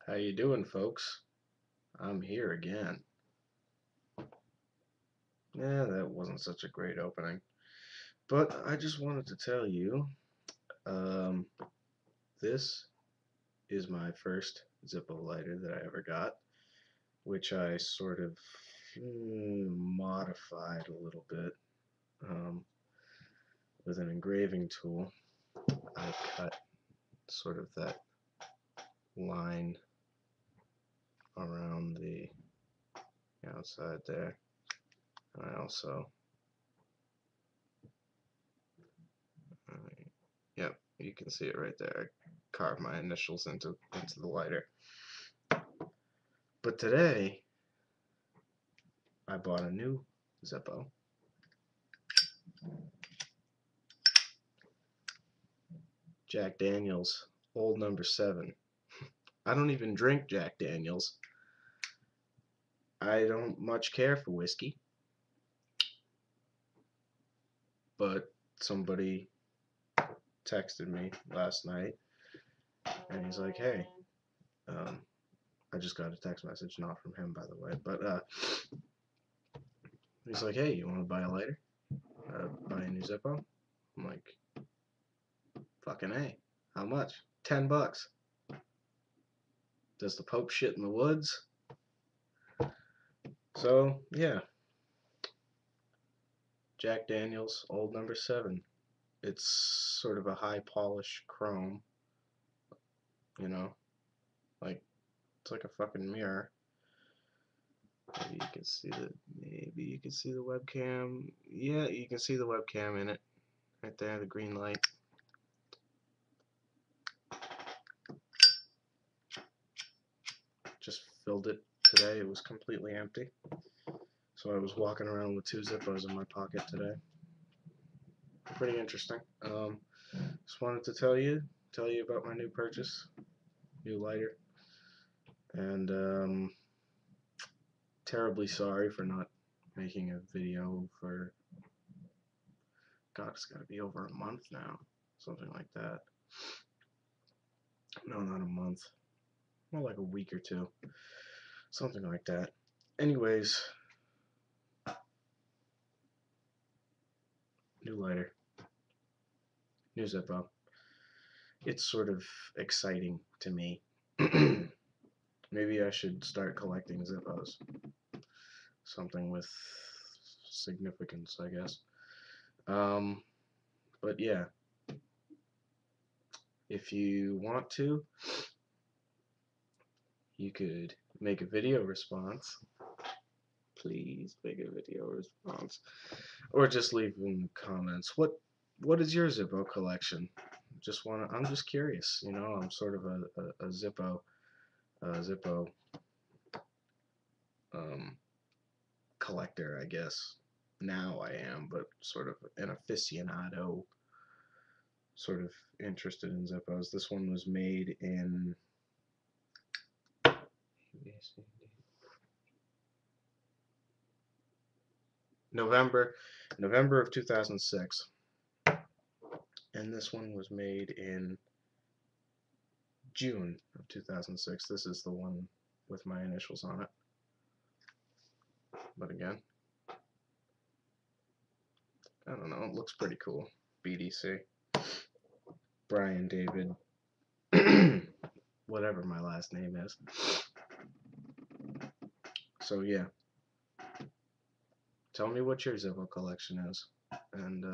How you doing, folks? I'm here again. Yeah, that wasn't such a great opening. But I just wanted to tell you, um, this is my first Zippo lighter that I ever got, which I sort of modified a little bit um, with an engraving tool. I cut sort of that line around the outside there. And I also yep, you can see it right there. I carved my initials into the lighter. But today, I bought a new Zippo. Jack Daniels, old number 7. I don't even drink Jack Daniels. I don't much care for whiskey. But somebody texted me last night, and he's like, hey, I just got a text message, not from him, by the way, but he's like, hey, you want to buy a lighter? Buy a new Zippo? I'm like, fucking A. How much? $10. Does the Pope shit in the woods? So, yeah. Jack Daniels, old number 7. It's sort of a high polish chrome, you know, like it's like a fucking mirror. Maybe you can see the webcam. Yeah, you can see the webcam in it. Right there, the green light. Just filled it today. It was completely empty. So I was walking around with 2 Zippos in my pocket today. Pretty interesting. Just wanted to tell you about my new purchase, new lighter, and terribly sorry for not making a video for, God, it's got to be over a month now, something like that. No, not a month, more like a week or 2, something like that. Anyways, new lighter, new Zippo. It's sort of exciting to me. Maybe I should start collecting Zippos. Something with significance, I guess. But yeah, if you want to, you could make a video response. Please make a video response, or just leave in the comments. What is your Zippo collection? I'm just curious. You know, I'm sort of a Zippo collector, I guess. Now I am, but sort of an aficionado. Sort of interested in Zippos. This one was made in November of 2006, and this one was made in June of 2006. This is the one with my initials on it. But again, I don't know, it looks pretty cool. BDC. Brian David. Whatever my last name is. So yeah. Tell me what your Zippo collection is. And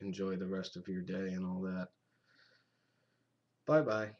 enjoy the rest of your day and all that. Bye bye.